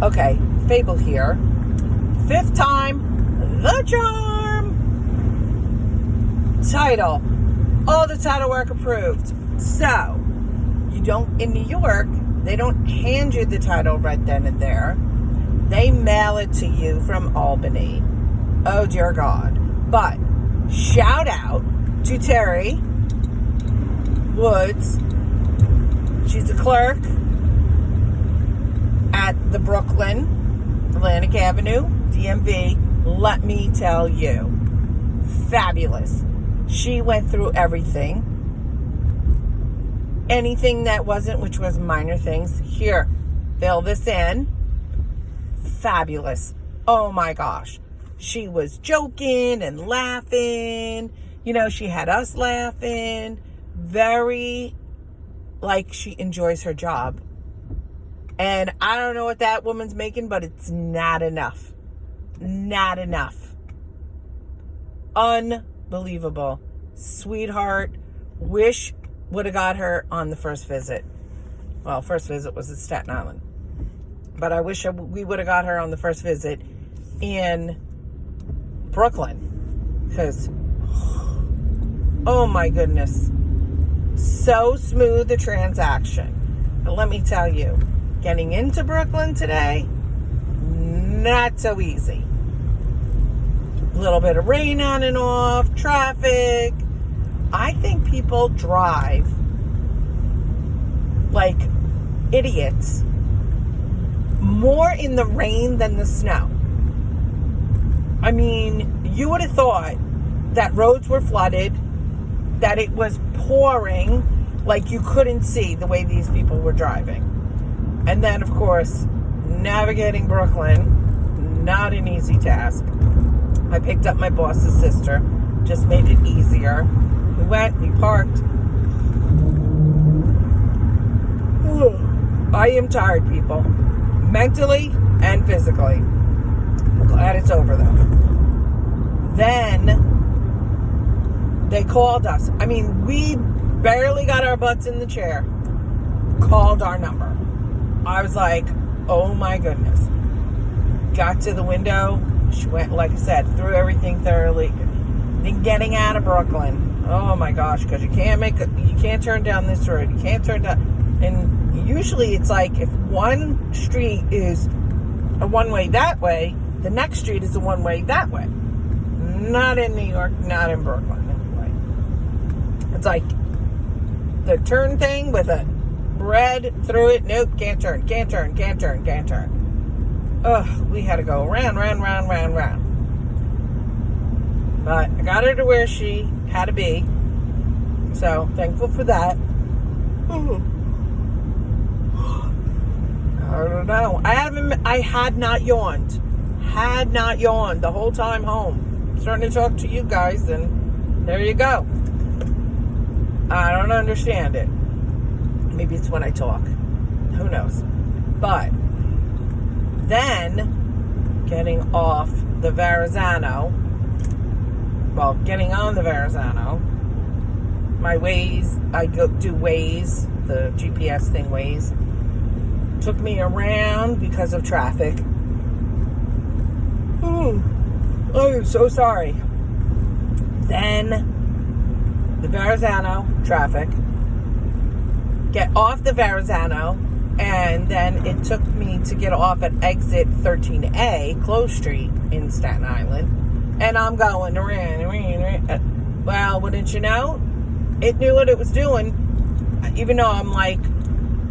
Okay, Fable here. 5th time, the charm. Title. All the title work approved. So, you don't, in New York, they don't hand you the title right then and there. They mail it to you from Albany. Oh, dear God. But, shout out to Terry Woods. She's a clerk at the Brooklyn, Atlantic Avenue, DMV. Let me tell you, fabulous. She went through everything. Anything that wasn't, which was minor things, here, fill this in. Fabulous. Oh my gosh. She was joking and laughing. You know, she had us laughing. Very like she enjoys her job. And I don't know what that woman's making, but it's not enough. Not enough. Unbelievable. Sweetheart. Wish would have got her on the first visit. Well, first visit was at Staten Island. But I wish we would have got her on the first visit in Brooklyn. Because, oh my goodness. So smooth the transaction. But let me tell you, getting into Brooklyn today, not so easy. A little bit of rain on and off, traffic. I think people drive like idiots more in the rain than the snow. I mean, you would have thought that roads were flooded, that it was pouring like you couldn't see the way these people were driving. And then, of course, navigating Brooklyn, not an easy task. I picked up my boss's sister, just made it easier. We went, we parked. I am tired, people. Mentally and physically. I'm glad it's over, though. Then, they called us. I mean, we barely got our butts in the chair. Called our number. I was like, oh my goodness. Got to the window. She went, like I said, through everything thoroughly. Then getting out of Brooklyn. Oh my gosh, because you can't turn down this road. You can't turn down. And usually it's like if one street is a one-way that way, the next street is a one-way that way. Not in New York, not in Brooklyn. Anyway. It's like the turn thing with a red through it. Nope, can't turn. Ugh, we had to go round. But I got her to where she had to be. So, thankful for that. I don't know. I had not yawned. The whole time home. I'm starting to talk to you guys, and there you go. I don't understand it. Maybe it's when I talk. Who knows? But then getting off the Verrazano, getting on the Verrazano, my Waze, I do Waze, the GPS thing Waze, took me around because of traffic. I am so sorry. Then the Verrazano traffic, get off the Verrazano, and then it took me to get off at exit 13A, Clove Street in Staten Island, and I'm going around. Well, wouldn't you know, it knew what it was doing, even though I'm like,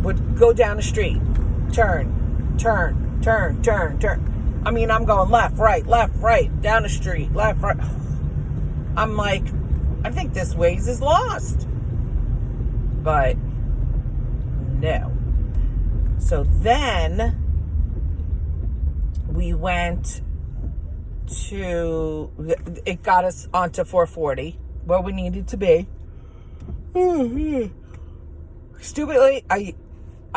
would go down the street, turn. I mean, I'm going left, right, down the street, left, right. I'm like, I think this Waze is lost. But no. So then we went to, it got us onto 440, where we needed to be. Stupidly, I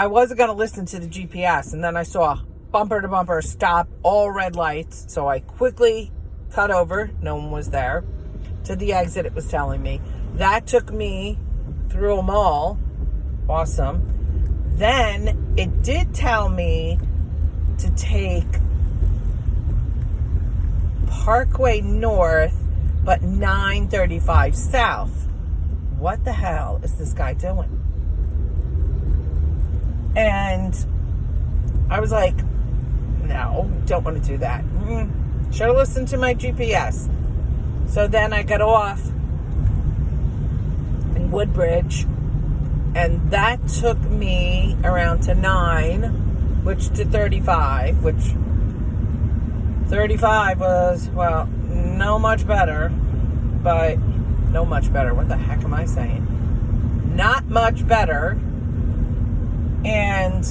wasn't going to listen to the GPS, and then I saw bumper to bumper, stop, all red lights. So I quickly cut over, no one was there, to the exit it was telling me. That took me through them all. Awesome. Then it did tell me to take Parkway North, but 935 South. What the hell is this guy doing? And I was like, no, don't want to do that. Should have listened to my GPS. So then I got off in Woodbridge, and that took me around to 9, which to 35, which 35 was, well, no much better, but no much better. What the heck am I saying? Not much better. And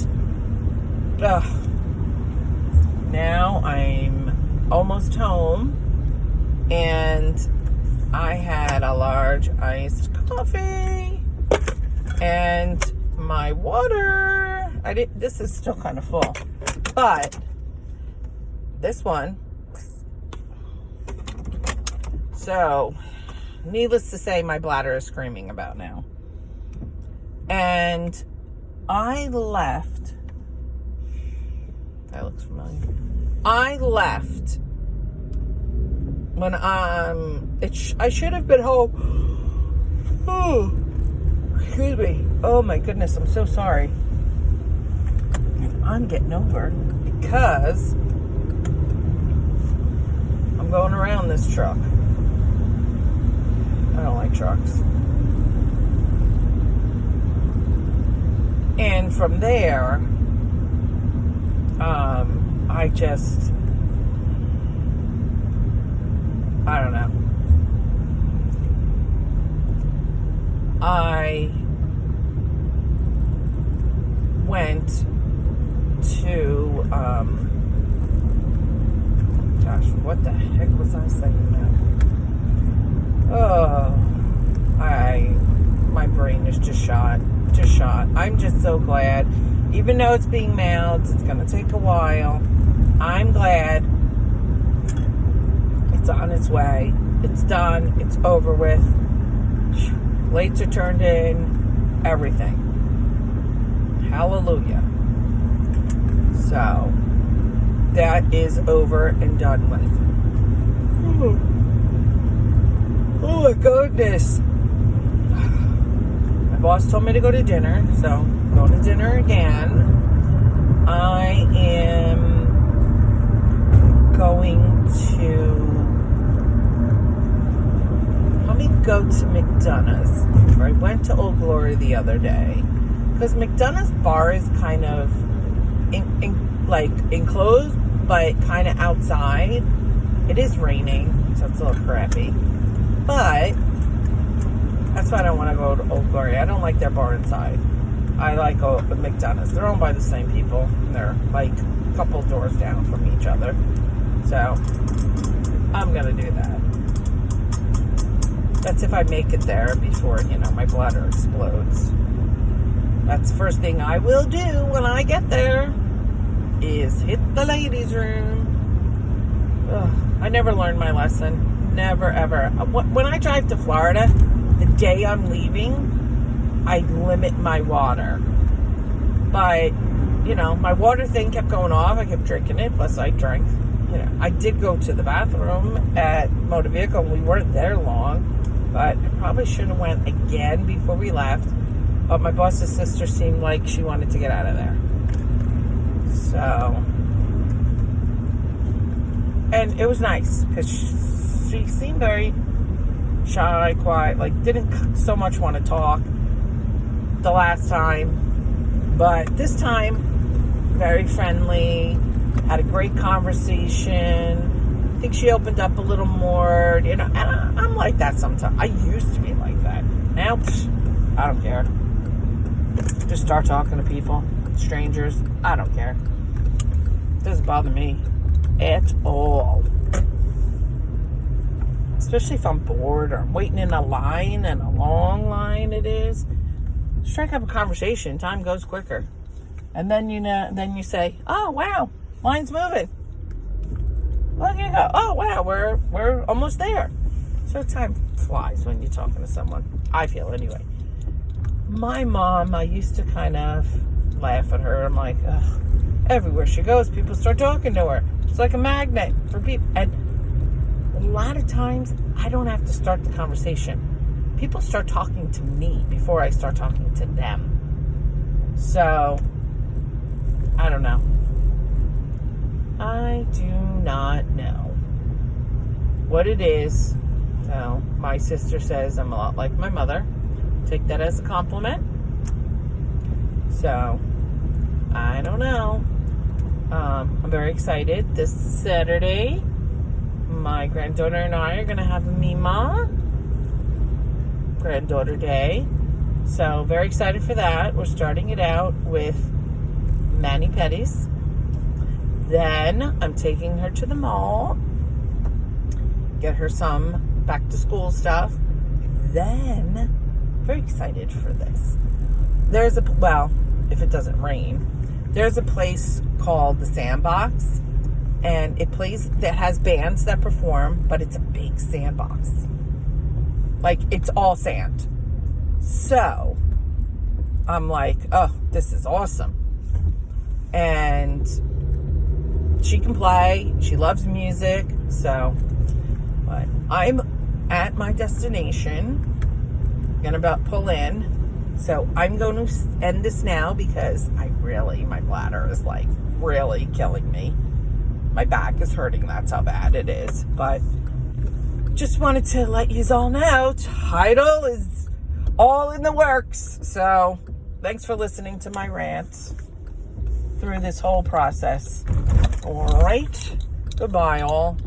now I'm almost home, and I had a large iced coffee and my water. This is still kind of full, but this one. So, needless to say, my bladder is screaming about now. And I left. That looks familiar. I left when I should have been home. Oh, excuse me. Oh my goodness, I'm so sorry. And I'm getting over because I'm going around this truck. I don't like trucks. And from there, I don't know. I went to, gosh, what the heck was I saying now? Oh, my brain is just shot. I'm just so glad. Even though it's being mailed, it's going to take a while. I'm glad it's on its way. It's done. It's over with. Plates are turned in. Everything. Hallelujah. So, that is over and done with. Oh my goodness. My boss told me to go to dinner, so I'm going to dinner again. I am going to probably go to McDonough's. I went to Old Glory the other day because McDonough's bar is kind of enclosed, but kind of outside. It is raining, so it's a little crappy, but that's why I don't want to go to Old Glory. I don't like their bar inside. I like McDonough's. They're owned by the same people. And they're like a couple doors down from each other. So, I'm going to do that. That's if I make it there before, my bladder explodes. That's the first thing I will do when I get there is hit the ladies' room. Ugh, I never learned my lesson. Never, ever. When I drive to Florida, the day I'm leaving, I limit my water. But, my water thing kept going off. I kept drinking it, plus I drank. I did go to the bathroom at Motor Vehicle, and we weren't there long. But I probably should have went again before we left. But my boss's sister seemed like she wanted to get out of there. So, and it was nice, because she seemed very shy, quiet, didn't so much want to talk the last time, but this time very friendly, had a great conversation. I think she opened up a little more, and I'm like that sometimes. I used to be like that. Now I don't care. Just start talking to people, strangers. I don't care. It doesn't bother me at all. Especially if I'm bored or I'm waiting in a line, and a long line it is. Strike up a conversation. Time goes quicker. And then you say, "Oh wow, line's moving. Look, you go. Oh wow, we're almost there." So time flies when you're talking to someone. I feel anyway. My mom, I used to kind of laugh at her. I'm like, ugh, Everywhere she goes, people start talking to her. It's like a magnet for people. And a lot of times, I don't have to start the conversation. People start talking to me before I start talking to them. So, I don't know. I do not know what it is. So, my sister says I'm a lot like my mother. Take that as a compliment. So, I don't know. I'm very excited. This Saturday, my granddaughter and I are going to have a Mima granddaughter day. So, very excited for that. We're starting it out with mani-pedis. Then, I'm taking her to the mall. Get her some back-to-school stuff. Then, very excited for this. There's if it doesn't rain, there's a place called the Sandbox, and that has bands that perform, but it's a big sandbox. Like, it's all sand. So, I'm like, oh, this is awesome. And she can play. She loves music. So, but I'm at my destination. Gonna about pull in. So I'm going to end this now because my bladder is like really killing me. My back is hurting. That's how bad it is. But just wanted to let you all know, title is all in the works. So thanks for listening to my rant through this whole process. All right. Goodbye, all.